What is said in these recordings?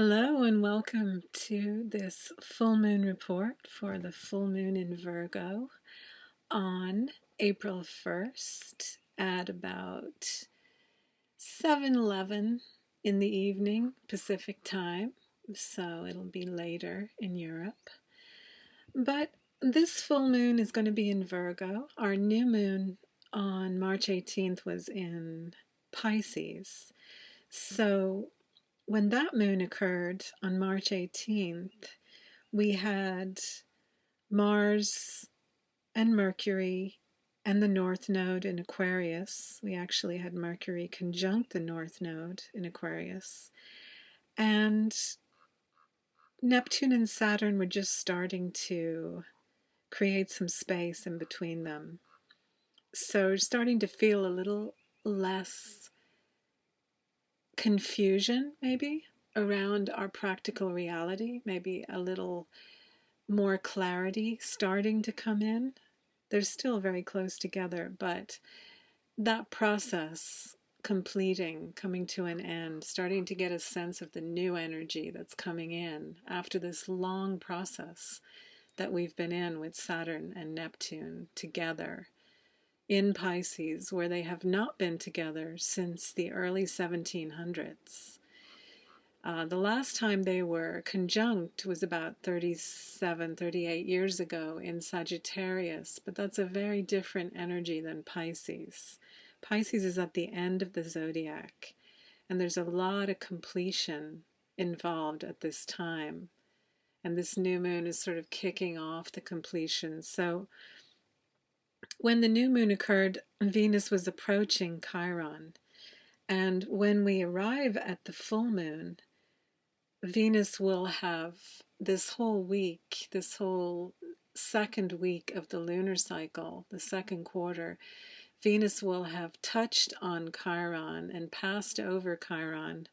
Hello and welcome to this full moon report for the full moon in Virgo on April 1st at about 7:11 in the evening Pacific time, so it'll be later in Europe. But this full moon is going to be in Virgo. Our new moon on March 18th was in Pisces. So when that moon occurred on March 18th, we had Mars and Mercury and the North Node in Aquarius. We actually had Mercury conjunct the North Node in Aquarius. And Neptune and Saturn were just starting to create some space in between them. So we're starting to feel a little less confusion, maybe, around our practical reality, maybe a little more clarity starting to come in. They're still very close together, but that process completing, coming to an end, starting to get a sense of the new energy that's coming in after this long process that we've been in with Saturn and Neptune together in Pisces, where they have not been together since the early 1700s. The last time they were conjunct was about 37, 38 years ago in Sagittarius, but that's a very different energy than Pisces. Pisces is at the end of the zodiac, and there's a lot of completion involved at this time. And this new moon is sort of kicking off the completion. So when the new moon occurred, Venus was approaching Chiron. And when we arrive at the full moon, Venus will have this whole week, this whole second week of the lunar cycle, the second quarter, Venus will have touched on Chiron and passed over Chiron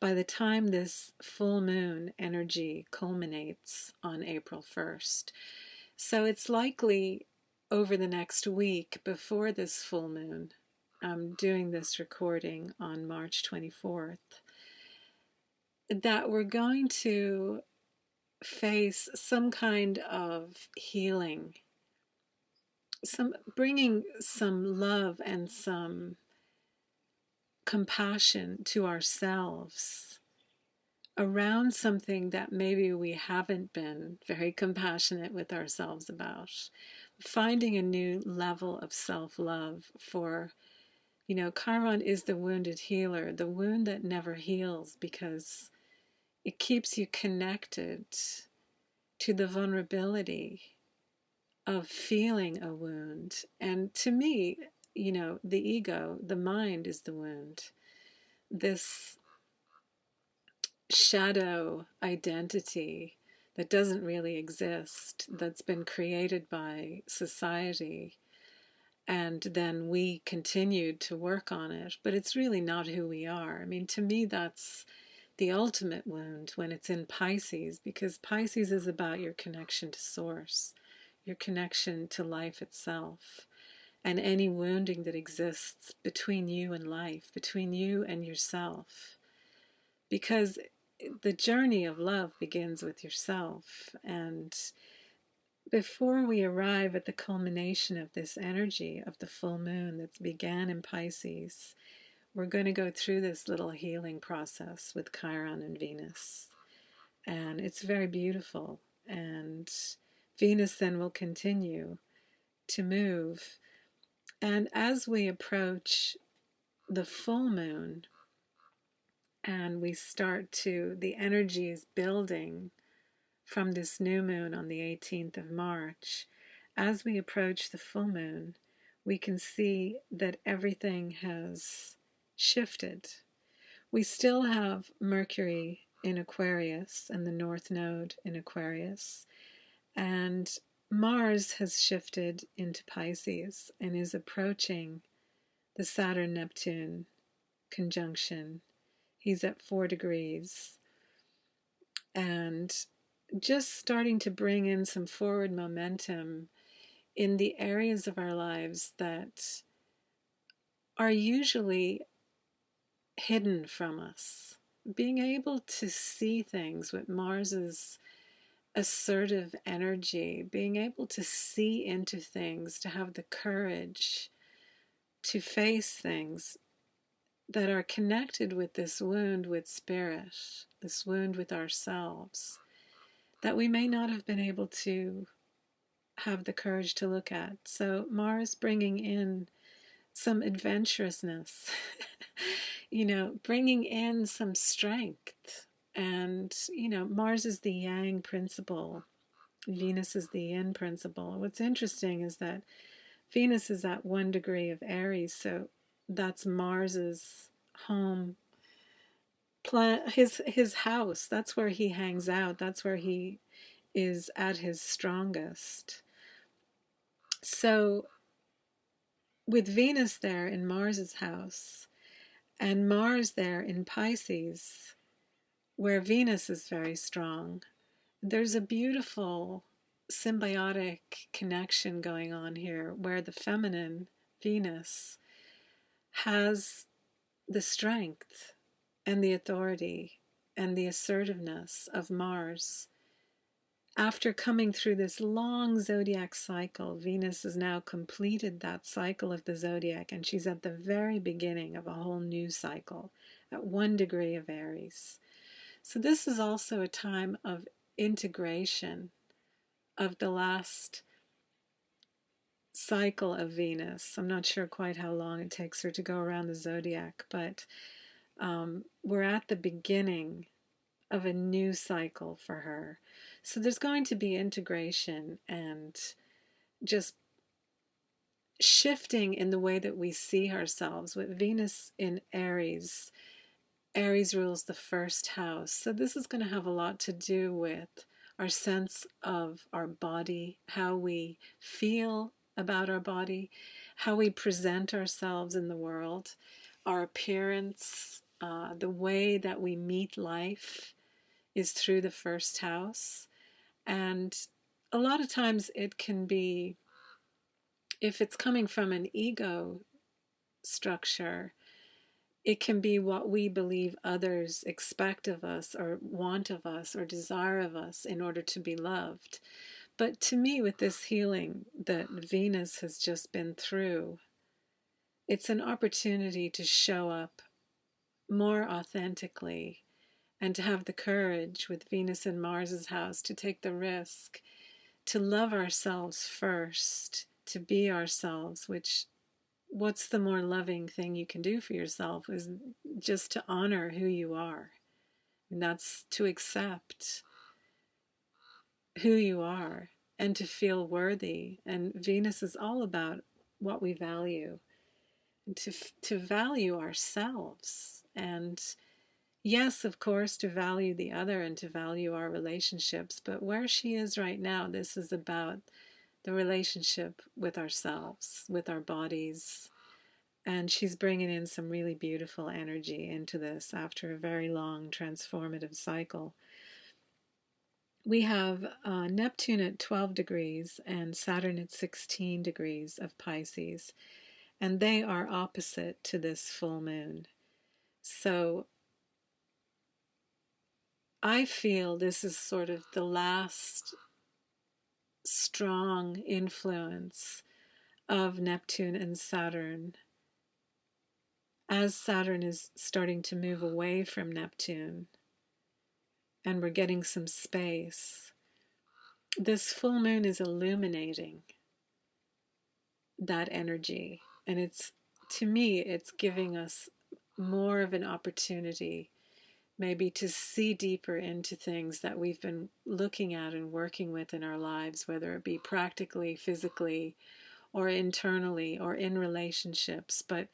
by the time this full moon energy culminates on April 1st. So it's likely over the next week before this full moon, I'm doing this recording on March 24th, that we're going to face some kind of healing, bringing some love and some compassion to ourselves around something that maybe we haven't been very compassionate with ourselves about. Finding a new level of self-love for, Chiron is the wounded healer, the wound that never heals, because it keeps you connected to the vulnerability of feeling a wound. And to me, the ego, the mind is the wound. This shadow identity that doesn't really exist, that's been created by society, and then we continued to work on it, but it's really not who we are. I mean, to me, that's the ultimate wound when it's in Pisces, because Pisces is about your connection to source, your connection to life itself, and any wounding that exists between you and life, between you and yourself. Because the journey of love begins with yourself, and before we arrive at the culmination of this energy of the full moon that began in Pisces, we're going to go through this little healing process with Chiron and Venus. And it's very beautiful. And Venus then will continue to move. And as we approach the full moon and we start to, the energy is building from this new moon on the 18th of March, as we approach the full moon, we can see that everything has shifted. We still have Mercury in Aquarius and the North Node in Aquarius, and Mars has shifted into Pisces and is approaching the Saturn-Neptune conjunction. He's at 4 degrees and just starting to bring in some forward momentum in the areas of our lives that are usually hidden from us, being able to see things with Mars's assertive energy, being able to see into things, to have the courage to face things that are connected with this wound with spirit, this wound with ourselves, that we may not have been able to have the courage to look at. So Mars bringing in some adventurousness, bringing in some strength. And, Mars is the yang principle. Venus is the yin principle. What's interesting is that Venus is at 1 degree of Aries, so that's Mars's home, his house. That's where he hangs out. That's where he is at his strongest. So with Venus there in Mars's house, and Mars there in Pisces, where Venus is very strong, there's a beautiful symbiotic connection going on here where the feminine, Venus, has the strength and the authority and the assertiveness of Mars. After coming through this long zodiac cycle, Venus has now completed that cycle of the zodiac, and she's at the very beginning of a whole new cycle at 1 degree of Aries. So this is also a time of integration of the last cycle of Venus. I'm not sure quite how long it takes her to go around the zodiac, but we're at the beginning of a new cycle for her. So there's going to be integration and just shifting in the way that we see ourselves. With Venus in Aries, Aries rules the first house. So this is going to have a lot to do with our sense of our body, how we feel about our body, how we present ourselves in the world, our appearance, the way that we meet life is through the first house. And a lot of times it can be, if it's coming from an ego structure, it can be what we believe others expect of us or want of us or desire of us in order to be loved. But to me, with this healing that Venus has just been through, it's an opportunity to show up more authentically and to have the courage with Venus in Mars's house to take the risk, to love ourselves first, to be ourselves, which what's the more loving thing you can do for yourself is just to honor who you are. And that's to accept who you are and to feel worthy. And Venus is all about what we value, and to value ourselves. And yes, of course, to value the other and to value our relationships. But where she is right now, this is about the relationship with ourselves, with our bodies. And she's bringing in some really beautiful energy into this after a very long transformative cycle. We have Neptune at 12 degrees and Saturn at 16 degrees of Pisces. And they are opposite to this full moon. So I feel this is sort of the last strong influence of Neptune and Saturn as Saturn is starting to move away from Neptune and we're getting some space. This full moon is illuminating that energy, and to me it's giving us more of an opportunity maybe to see deeper into things that we've been looking at and working with in our lives, whether it be practically, physically, or internally, or in relationships, but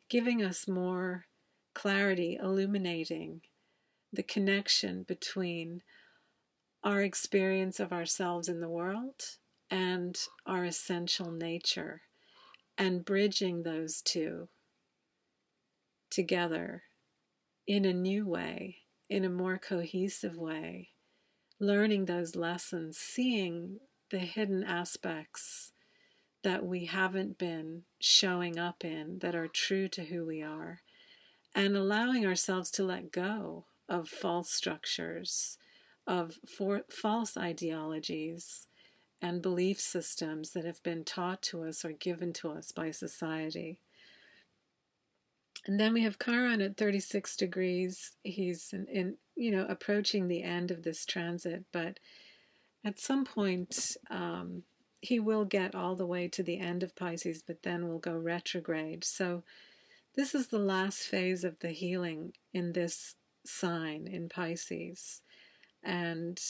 giving us more clarity, illuminating the connection between our experience of ourselves in the world and our essential nature, and bridging those two together in a new way, in a more cohesive way, learning those lessons, seeing the hidden aspects that we haven't been showing up in that are true to who we are, and allowing ourselves to let go of false structures, of false ideologies and belief systems that have been taught to us or given to us by society. And then we have Chiron at 36 degrees. He's approaching the end of this transit, but at some point he will get all the way to the end of Pisces, but then will go retrograde. So this is the last phase of the healing in this sign in Pisces. And,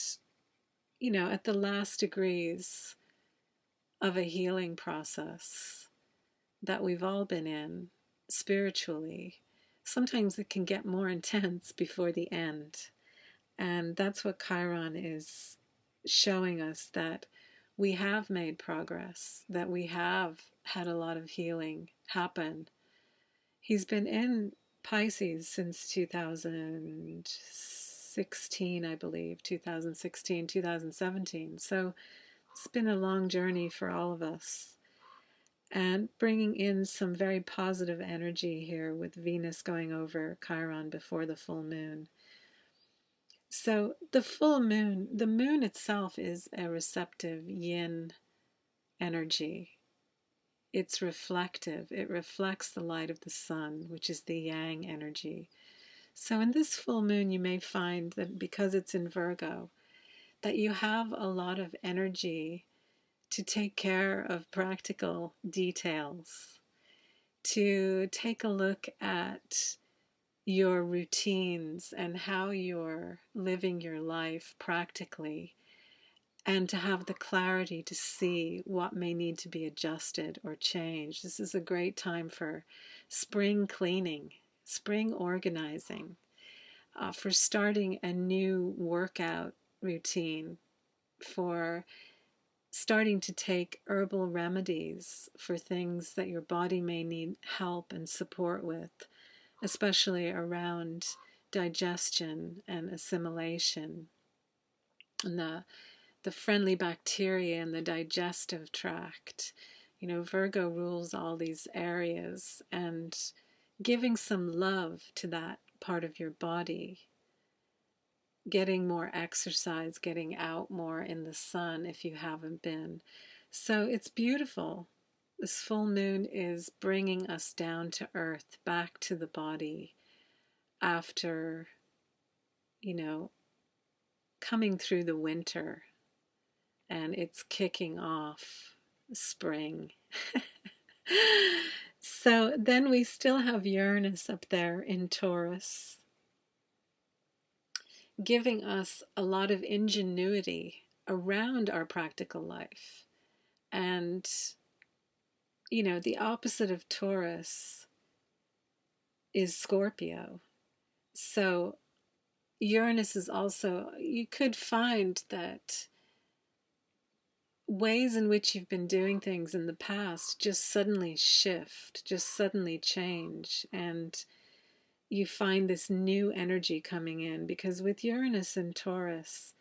at the last degrees of a healing process that we've all been in spiritually, sometimes it can get more intense before the end. And that's what Chiron is showing us, that we have made progress, that we have had a lot of healing happen. He's been in Pisces since 2016, I believe, 2016, 2017. So it's been a long journey for all of us. And bringing in some very positive energy here with Venus going over Chiron before the full moon. So the full moon, the moon itself is a receptive yin energy. It's reflective. It reflects the light of the sun, which is the yang energy. So in this full moon, you may find that because it's in Virgo, that you have a lot of energy to take care of practical details, to take a look at your routines and how you're living your life practically, and to have the clarity to see what may need to be adjusted or changed. This is a great time for spring cleaning, spring organizing, for starting a new workout routine, for starting to take herbal remedies for things that your body may need help and support with, especially around digestion and assimilation, and the friendly bacteria in the digestive tract. Virgo rules all these areas, and giving some love to that part of your body, getting more exercise, getting out more in the sun if you haven't been. So it's beautiful. This full moon is bringing us down to earth, back to the body, after, coming through the winter, and it's kicking off spring. So then we still have Uranus up there in Taurus, giving us a lot of ingenuity around our practical life. And, the opposite of Taurus is Scorpio. So Uranus is also, you could find that ways in which you've been doing things in the past just suddenly shift, just suddenly change, and you find this new energy coming in, because with Uranus and Taurus,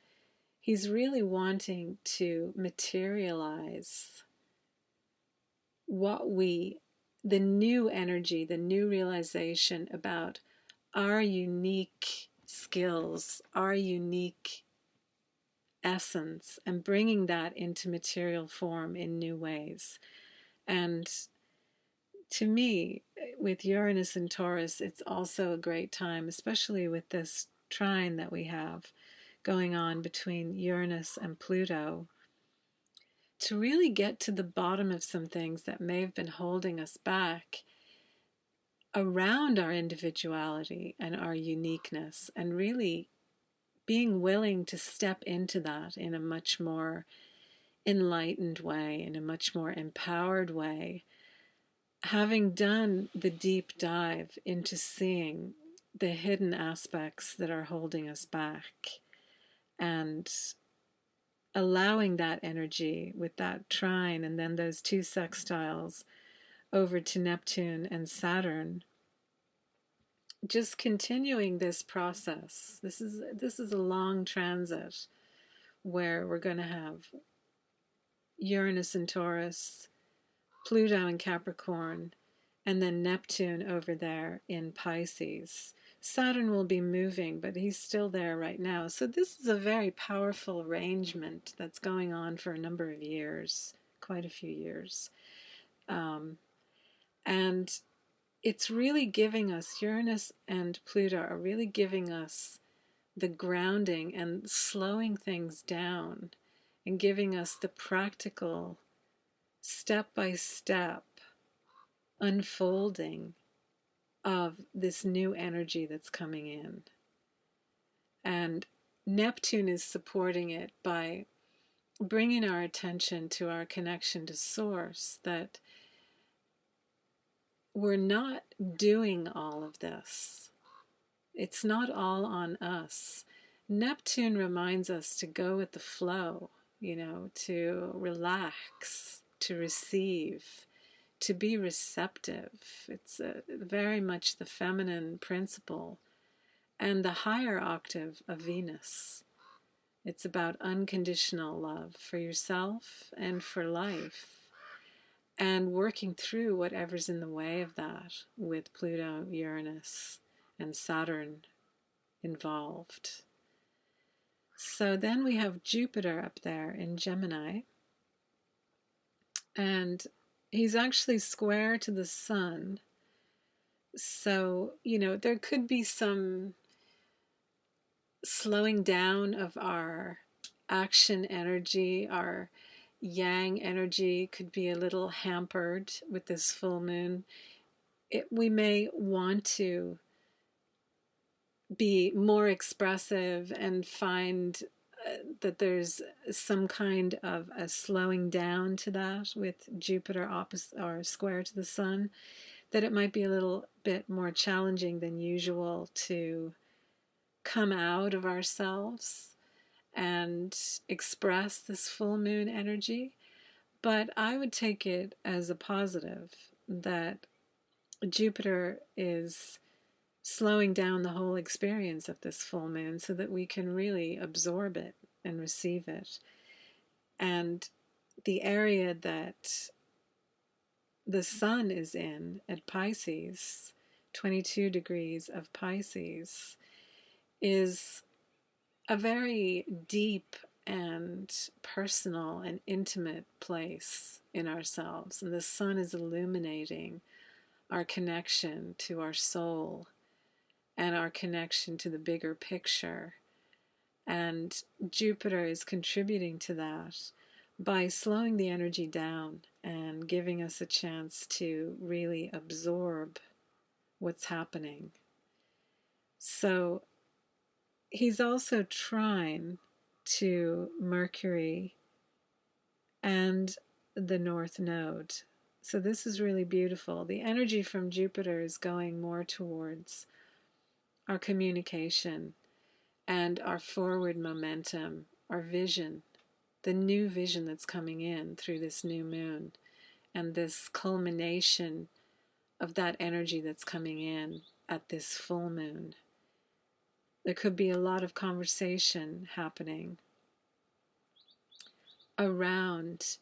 he's really wanting to materialize the new energy, the new realization about our unique skills, our unique essence, and bringing that into material form in new ways. And to me, with Uranus and Taurus, it's also a great time, especially with this trine that we have going on between Uranus and Pluto, to really get to the bottom of some things that may have been holding us back around our individuality and our uniqueness, and really being willing to step into that in a much more enlightened way, in a much more empowered way, having done the deep dive into seeing the hidden aspects that are holding us back, and allowing that energy with that trine and then those two sextiles over to Neptune and Saturn, just continuing this process. This is a long transit where we're going to have Uranus and Taurus, Pluto and Capricorn, and then Neptune over there in Pisces. Saturn will be moving, but he's still there right now. So this is a very powerful arrangement that's going on for a number of years, quite a few years. And it's really giving us, Uranus and Pluto are really giving us the grounding and slowing things down and giving us the practical, step-by-step unfolding of this new energy that's coming in. And Neptune is supporting it by bringing our attention to our connection to Source, that we're not doing all of this. It's not all on us. Neptune reminds us to go with the flow, to relax, to receive, to be receptive. It's very much the feminine principle and the higher octave of Venus. It's about unconditional love for yourself and for life, and working through whatever's in the way of that with Pluto, Uranus, and Saturn involved. So then we have Jupiter up there in Gemini, and he's actually square to the Sun. So, there could be some slowing down of our action energy. Our yang energy could be a little hampered with this full moon. We may want to be more expressive and find that there's some kind of a slowing down to that with Jupiter opposite or square to the Sun, that it might be a little bit more challenging than usual to come out of ourselves and express this full moon energy. But I would take it as a positive that Jupiter is slowing down the whole experience of this full moon so that we can really absorb it and receive it. And the area that the Sun is in at Pisces, 22 degrees of Pisces, is a very deep and personal and intimate place in ourselves. And the Sun is illuminating our connection to our soul and our connection to the bigger picture. And Jupiter is contributing to that by slowing the energy down and giving us a chance to really absorb what's happening. So he's also trine to Mercury and the North Node. So this is really beautiful. The energy from Jupiter is going more towards our communication and our forward momentum, our vision, the new vision that's coming in through this new moon, and this culmination of that energy that's coming in at this full moon. There could be a lot of conversation happening around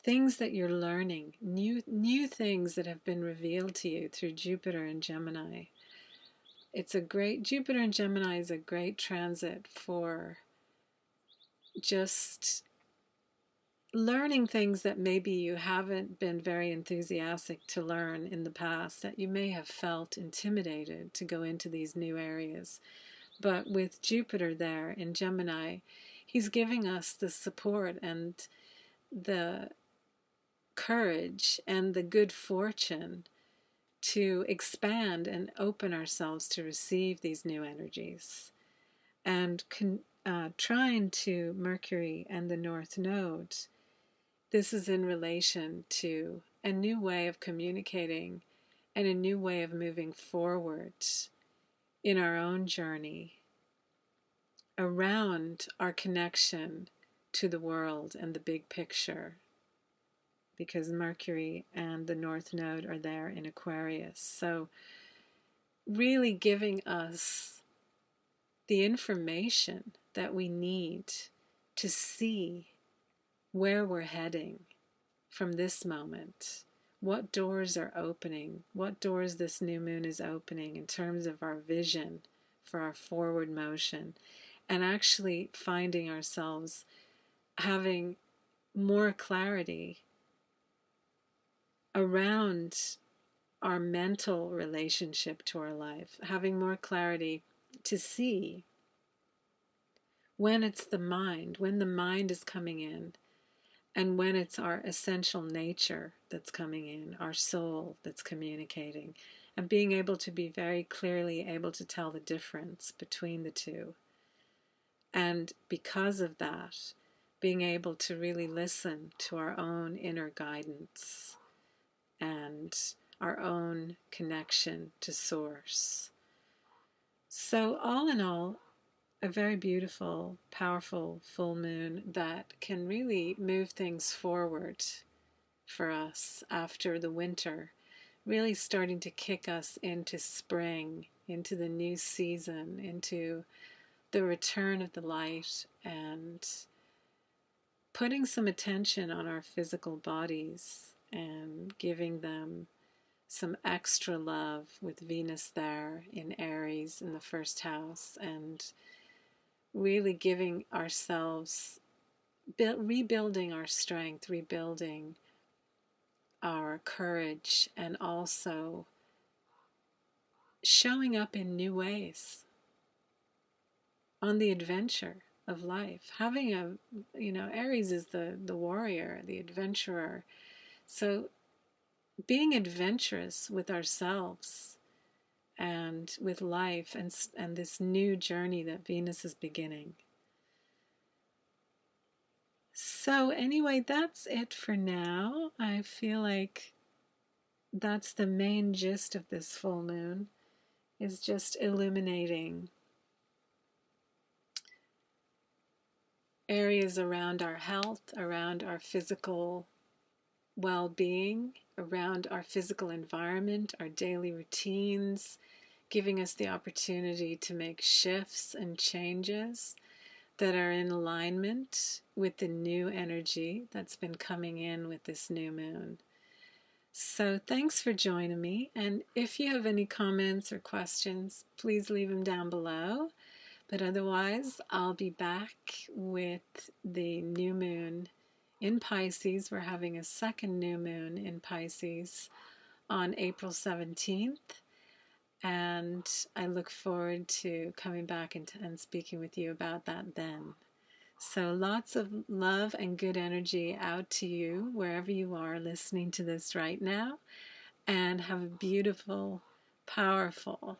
things that you're learning, new things that have been revealed to you through Jupiter and Gemini. Jupiter and Gemini is a great transit for just learning things that maybe you haven't been very enthusiastic to learn in the past, that you may have felt intimidated to go into these new areas. But with Jupiter there in Gemini, he's giving us the support and the courage and the good fortune to expand and open ourselves to receive these new energies. And trine to Mercury and the North Node, this is in relation to a new way of communicating and a new way of moving forward in our own journey around our connection to the world and the big picture, because Mercury and the North Node are there in Aquarius. So really giving us the information that we need to see where we're heading from this moment, what doors are opening, what doors this new moon is opening in terms of our vision for our forward motion, and actually finding ourselves having more clarity around our mental relationship to our life, having more clarity to see when it's the mind, when the mind is coming in, and when it's our essential nature that's coming in, our soul that's communicating, and being able to be very clearly able to tell the difference between the two. And because of that, being able to really listen to our own inner guidance and our own connection to Source. So all in all, a very beautiful, powerful full moon that can really move things forward for us after the winter, really starting to kick us into spring, into the new season, into the return of the light, and putting some attention on our physical bodies and giving them some extra love with Venus there in Aries in the first house, and really giving ourselves, rebuilding our strength, rebuilding our courage, and also showing up in new ways on the adventure of life. Having a, Aries is the warrior, the adventurer. So being adventurous with ourselves and with life, and this new journey that Venus is beginning. So anyway, that's it for now. I feel like that's the main gist of this full moon, is just illuminating areas around our health, around our physical well-being, around our physical environment, our daily routines, giving us the opportunity to make shifts and changes that are in alignment with the new energy that's been coming in with this new moon. So thanks for joining me, and if you have any comments or questions, please leave them down below. But otherwise, I'll be back with the new moon in Pisces. We're having a second new moon in Pisces on April 17th. And I look forward to coming back and speaking with you about that then. So lots of love and good energy out to you wherever you are listening to this right now. And have a beautiful, powerful,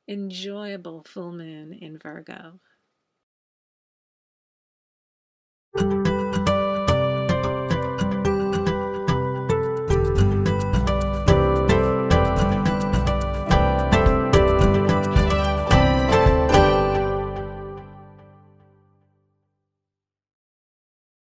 enjoyable full moon in Virgo.